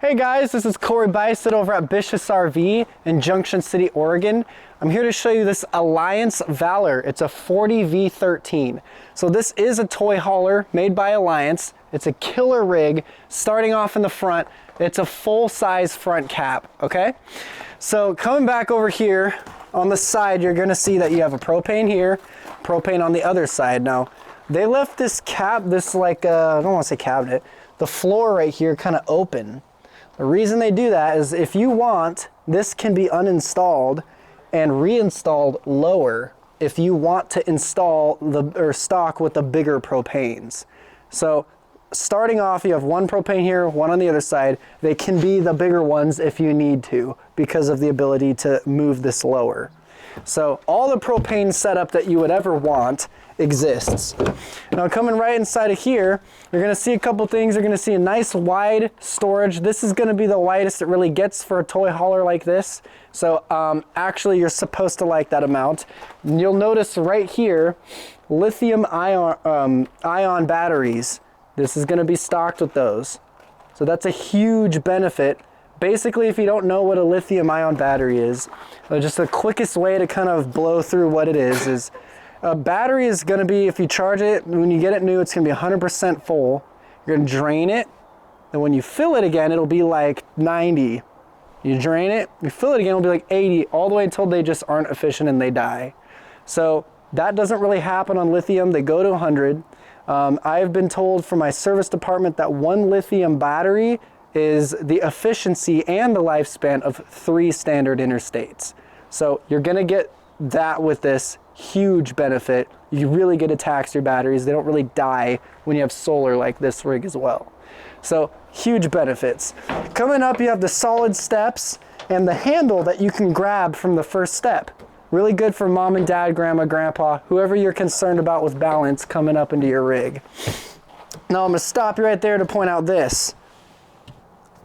Hey guys, this is CoBuystedt over at BISH'S RV in Junction City, Oregon. I'm here to show you this Alliance Valor. It's a 40V13. So this is a toy hauler made by Alliance. It's a killer rig. Starting off in the front, it's a full-size front cap, okay? So coming back over here on the side, you're gonna see that you have a propane here, propane on the other side. Now, they left this cap, this like, I don't wanna say cabinet, the floor right here kind of open. The reason they do that is if you want, this can be uninstalled and reinstalled lower if you want to install or stock with the bigger propanes. So starting off, you have one propane here, one on the other side. They can be the bigger ones if you need to because of the ability to move this lower. So all the propane setup that you would ever want exists. Now coming right inside of here, you're gonna see a couple things. You're gonna see a nice wide storage. This is gonna be the widest it really gets for a toy hauler like this. So actually you're supposed to like that amount. And you'll notice right here, lithium ion batteries. This is gonna be stocked with those. So that's a huge benefit. Basically, if you don't know what a lithium ion battery is, just the quickest way to kind of blow through what it is a battery is going to be, if you charge it, when you get it new, it's going to be 100% full. You're going to drain it. Then when you fill it again, it'll be like 90. You drain it, you fill it again, it'll be like 80, all the way until they just aren't efficient and they die. So that doesn't really happen on lithium. They go to 100. I've been told from my service department that one lithium battery is the efficiency and the lifespan of 3 standard interstates. So you're gonna get that with this huge benefit. You really get to tax your batteries. They don't really die when you have solar like this rig as well. So huge benefits. Coming up, you have the solid steps and the handle that you can grab from the first step. Really good for mom and dad, grandma, grandpa, whoever you're concerned about with balance coming up into your rig. Now I'm gonna stop you right there to point out this.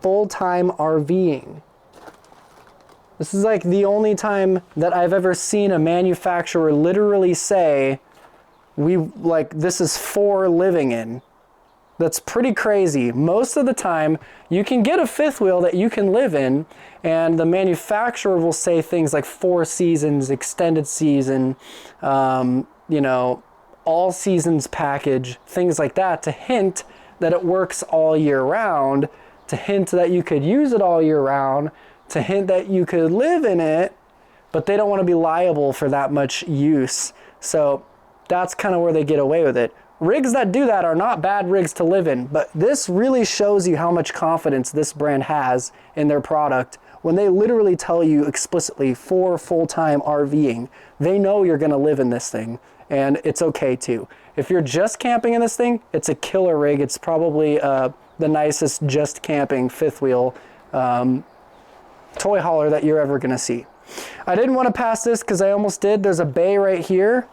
Full-time RVing. This is like the only time that I've ever seen a manufacturer literally say, this is for living in. That's pretty crazy. Most of the time, you can get a fifth wheel that you can live in, and the manufacturer will say things like 4 seasons, extended season, you know, all seasons package, things like that, to hint that it works all year round, to hint that you could use it all year round, to hint that you could live in it, but they don't want to be liable for that much use. So that's kind of where they get away with it. Rigs that do that are not bad rigs to live in, but this really shows you how much confidence this brand has in their product when they literally tell you explicitly for full-time RVing. They know you're going to live in this thing, and it's okay too. If you're just camping in this thing, it's a killer rig. It's probably the nicest just camping fifth wheel toy hauler that you're ever gonna see. I didn't want to pass this because I almost did. There's a bay right here.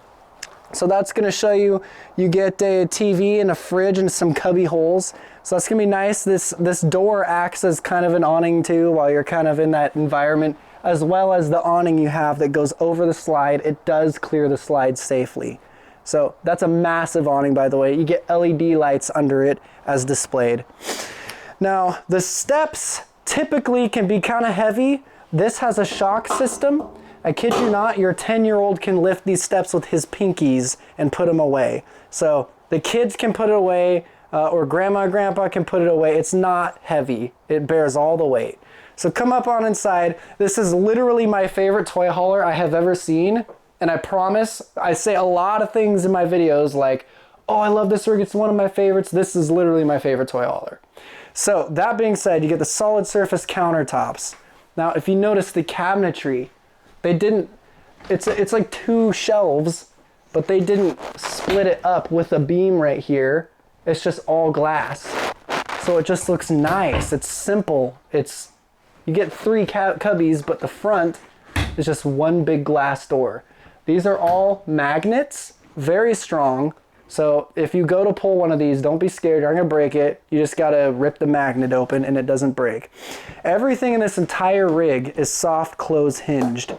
So that's gonna show you, you get a TV and a fridge and some cubby holes. So that's gonna be nice. This door acts as kind of an awning too while you're kind of in that environment, as well as the awning you have that goes over the slide. It does clear the slide safely. So that's a massive awning, by the way. You get LED lights under it as displayed. Now, the steps typically can be kind of heavy. This has a shock system. I kid you not, your 10-year-old can lift these steps with his pinkies and put them away. So the kids can put it away, or grandma, grandpa can put it away. It's not heavy. It bears all the weight. So come up on inside. This is literally my favorite toy hauler I have ever seen. And I promise, I say a lot of things in my videos like, oh, I love this rig, it's one of my favorites. This is literally my favorite toy hauler. So that being said, you get the solid surface countertops. Now, if you notice the cabinetry, they didn't, it's like 2 shelves, but they didn't split it up with a beam right here. It's just all glass. So it just looks nice. It's simple. You get 3 cubbies, but the front is just one big glass door. These are all magnets, very strong. So if you go to pull one of these, don't be scared, you're not gonna break it. You just gotta rip the magnet open and it doesn't break. Everything in this entire rig is soft close hinged.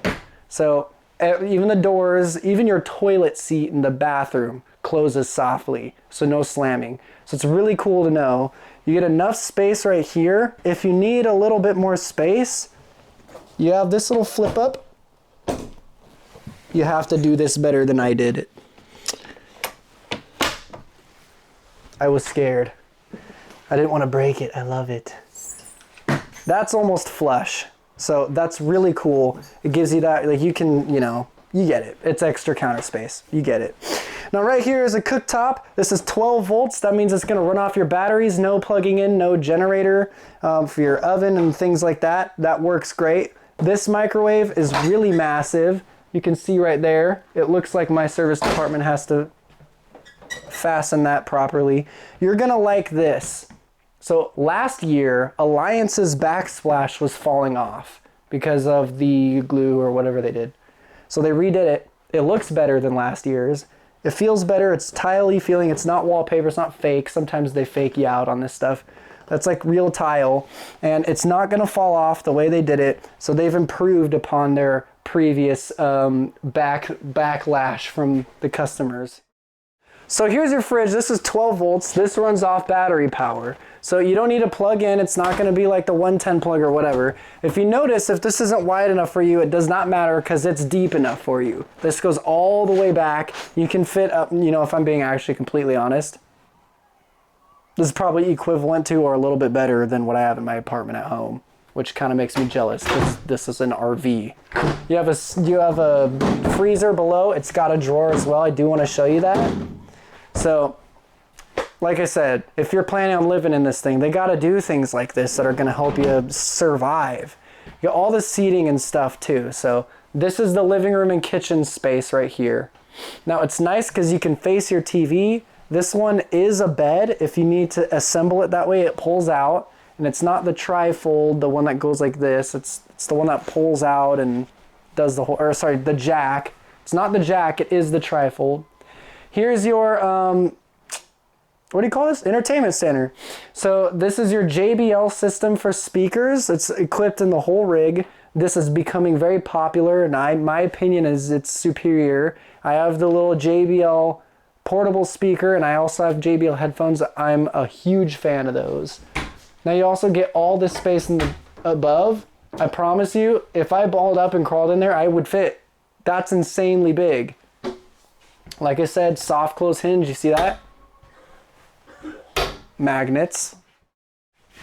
So even the doors, even your toilet seat in the bathroom closes softly, so no slamming. So it's really cool to know. You get enough space right here. If you need a little bit more space, you have this little flip up. You have to do this better than I did it. I was scared. I didn't want to break it. I love it. That's almost flush. So that's really cool. It gives you that, like you can, you know, you get it. It's extra counter space. You get it. Now right here is a cooktop. This is 12 volts. That means it's going to run off your batteries. No plugging in, no generator for your oven and things like that. That works great. This microwave is really massive. You can see right there. It looks like my service department has to fasten that properly. You're going to like this. So last year, Alliance's backsplash was falling off because of the glue or whatever they did. So they redid it. It looks better than last year's. It feels better. It's tile-y feeling. It's not wallpaper. It's not fake. Sometimes they fake you out on this stuff. That's like real tile. And it's not going to fall off the way they did it. So they've improved upon their previous backlash from the customers. So here's your fridge. This is 12 volts. This runs off battery power. So you don't need to plug in. It's not going to be like the 110 plug or whatever. If you notice, if this isn't wide enough for you, it does not matter because it's deep enough for you. This goes all the way back. You can fit up, you know, if I'm being actually completely honest, this is probably equivalent to or a little bit better than what I have in my apartment at home, which kind of makes me jealous because this is an RV. You have a freezer below. It's got a drawer as well. I do want to show you that. So, like I said, if you're planning on living in this thing, they got to do things like this that are going to help you survive. You got all the seating and stuff too. So this is the living room and kitchen space right here. Now it's nice because you can face your TV. This one is a bed. If you need to assemble it that way, it pulls out. And it's not the tri-fold, the one that goes like this. It's the one that pulls out and does the whole, or sorry, the jack. It's not the jack, it is the tri-fold. Here's your, what do you call this? Entertainment center. So this is your JBL system for speakers. It's equipped in the whole rig. This is becoming very popular, and my opinion is it's superior. I have the little JBL portable speaker, and I also have JBL headphones. I'm a huge fan of those. Now you also get all this space in the above. I promise you, if I balled up and crawled in there, I would fit. That's insanely big. Like I said, soft close hinge, you see that? Magnets.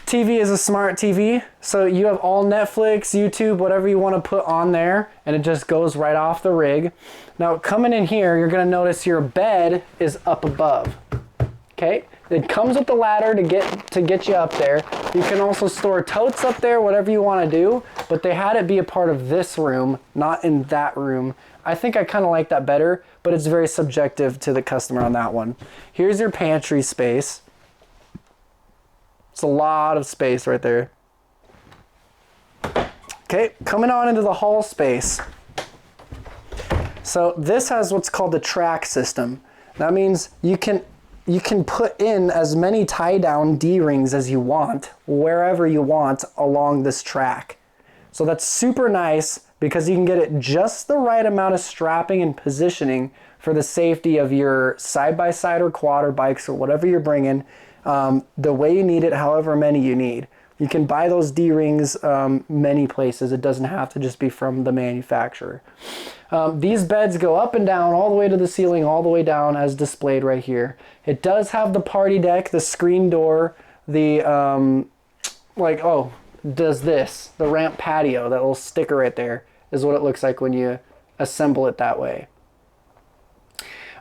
TV is a smart TV, so you have all Netflix, YouTube, whatever you want to put on there, and it just goes right off the rig. Now coming in here, you're going to notice your bed is up above. Okay? It comes with the ladder to get you up there. You can also store totes up there, whatever you want to do, but they had it be a part of this room, not in that room. I think I kind of like that better, but it's very subjective to the customer on that one. Here's your pantry space. It's a lot of space right there. Okay, coming on into the hall space. So this has what's called the track system. That means you can put in as many tie-down D-rings as you want, wherever you want along this track. So that's super nice because you can get it just the right amount of strapping and positioning for the safety of your side-by-side or quad or bikes or whatever you're bringing, the way you need it, however many you need. You can buy those D-rings many places. It doesn't have to just be from the manufacturer. These beds go up and down all the way to the ceiling, all the way down as displayed right here. It does have the party deck, the screen door, the, does this, the ramp patio, that little sticker right there is what it looks like when you assemble it that way.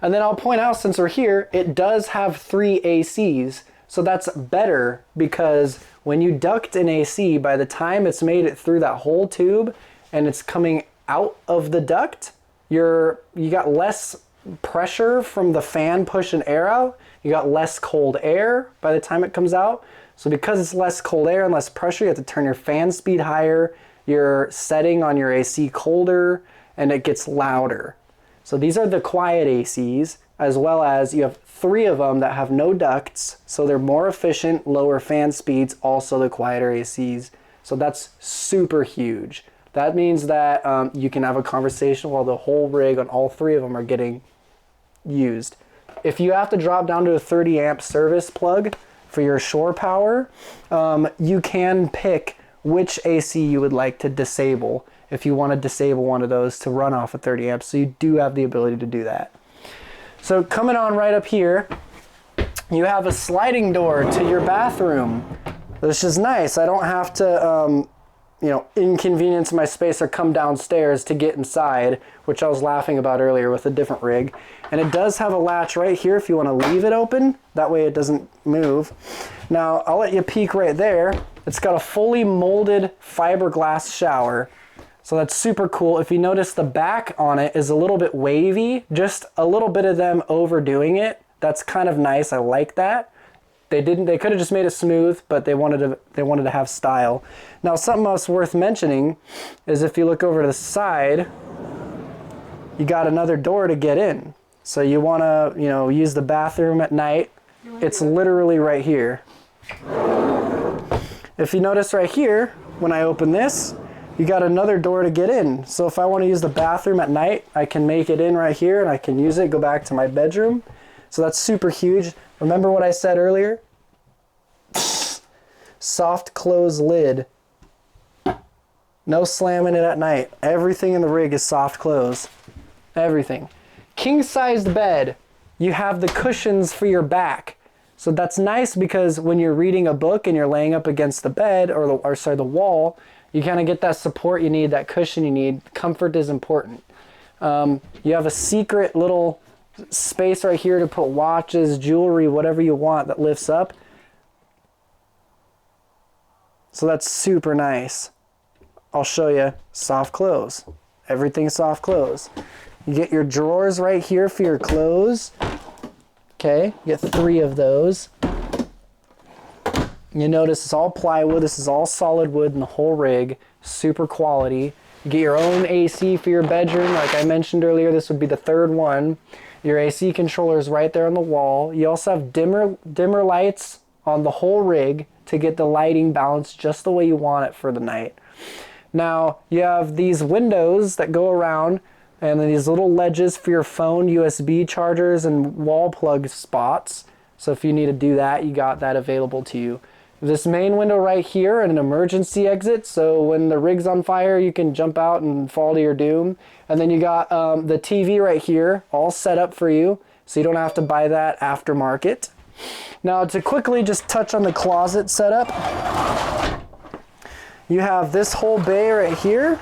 And then I'll point out, since we're here, it does have 3 ACs. So that's better because when you duct an AC, by the time it's made it through that whole tube and it's coming out of the duct, you got less pressure from the fan pushing air out. You got less cold air by the time it comes out. So because it's less cold air and less pressure, you have to turn your fan speed higher, your setting on your AC colder, and it gets louder. So these are the quiet ACs, as well as you have 3 of them that have no ducts, so they're more efficient, lower fan speeds, also the quieter ACs. So that's super huge. That means that you can have a conversation while the whole rig on all 3 of them are getting used. if you have to drop down to a 30 amp service plug for your shore power, you can pick which AC you would like to disable if you want to disable one of those to run off of 30 amps. So you do have the ability to do that. So coming on right up here, you have a sliding door to your bathroom, which is nice. I don't have to you know, inconvenience my space or come downstairs to get inside, which I was laughing about earlier with a different rig. And it does have a latch right here if you want to leave it open. That way it doesn't move. Now, I'll let you peek right there. It's got a fully molded fiberglass shower. So that's super cool. If you notice, the back on it is a little bit wavy, just a little bit of them overdoing it. That's kind of nice. I like that. They could have just made it smooth, but they wanted to have style. Now, something else worth mentioning is if you look over to the side, you got another door to get in. So you want to, you know, use the bathroom at night. It's literally right here. If you notice right here, when I open this, you got another door to get in. So if I want to use the bathroom at night, I can make it in right here and I can use it, go back to my bedroom. So that's super huge. Remember what I said earlier? Soft close lid. No slamming it at night. Everything in the rig is soft close. Everything. King sized bed. You have the cushions for your back. So that's nice because when you're reading a book and you're laying up against the bed or the wall, you kind of get that support you need, that cushion you need. Comfort is important. You have a secret little space right here to put watches, jewelry, whatever you want that lifts up. So that's super nice. I'll show you. Soft close. Everything's soft close. You get your drawers right here for your clothes. Okay, you get 3 of those. You notice it's all plywood. This is all solid wood in the whole rig. Super quality. You get your own AC for your bedroom. Like I mentioned earlier, this would be the 3rd one. Your AC controller is right there on the wall. You also have dimmer lights on the whole rig to get the lighting balanced just the way you want it for the night. Now, you have these windows that go around and then these little ledges for your phone, USB chargers, and wall plug spots. So if you need to do that, you got that available to you. This main window right here and an emergency exit, so when the rig's on fire, you can jump out and fall to your doom. And then you got the TV right here, all set up for you, so you don't have to buy that aftermarket. Now, to quickly just touch on the closet setup, you have this whole bay right here.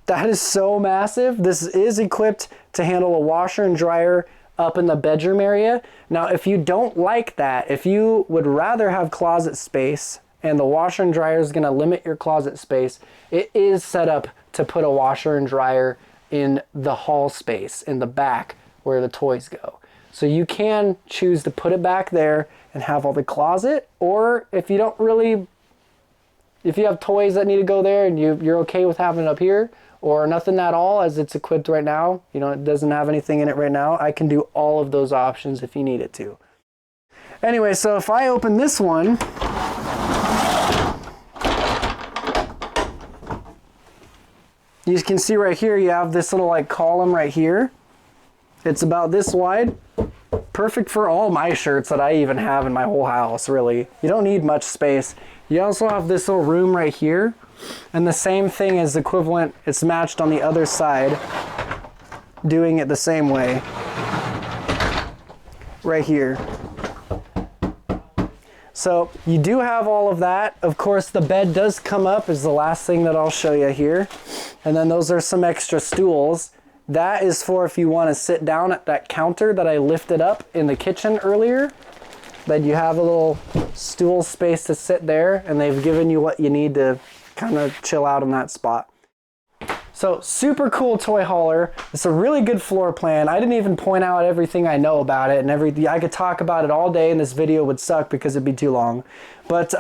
That is so massive. This is equipped to handle a washer and dryer up in the bedroom area. Now, if you don't like that, if you would rather have closet space and the washer and dryer is going to limit your closet space, it is set up to put a washer and dryer in the hall space in the back where the toys go. So you can choose to put it back there and have all the closet, or if you don't really, if you have toys that need to go there and you're okay with having it up here, or nothing at all as it's equipped right now, you know, it doesn't have anything in it right now, I can do all of those options if you need it to. Anyway, so if I open this one, you can see right here, you have this little like column right here. It's about this wide. Perfect for all my shirts that I even have in my whole house, really. You don't need much space. You also have this little room right here. And the same thing is equivalent, it's matched on the other side, doing it the same way. Right here. So you do have all of that. Of course, the bed does come up is the last thing that I'll show you here. And then those are some extra stools. That is for if you want to sit down at that counter that I lifted up in the kitchen earlier. Then you have a little stool space to sit there, and they've given you what you need to kind of chill out in that spot. So super cool toy hauler. It's a really good floor plan. I didn't even point out everything I know about it, and I could talk about it all day and this video would suck because it'd be too long. But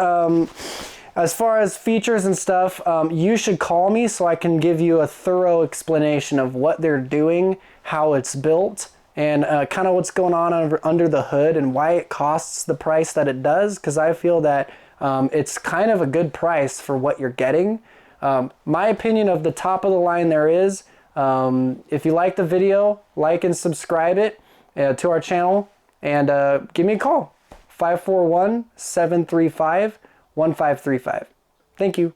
as far as features and stuff, you should call me so I can give you a thorough explanation of what they're doing, how it's built, and kind of what's going on under the hood and why it costs the price that it does, because I feel that it's kind of a good price for what you're getting. My opinion of the top of the line there is, if you like the video, like and subscribe it, to our channel and give me a call. 541-735-1535. Thank you.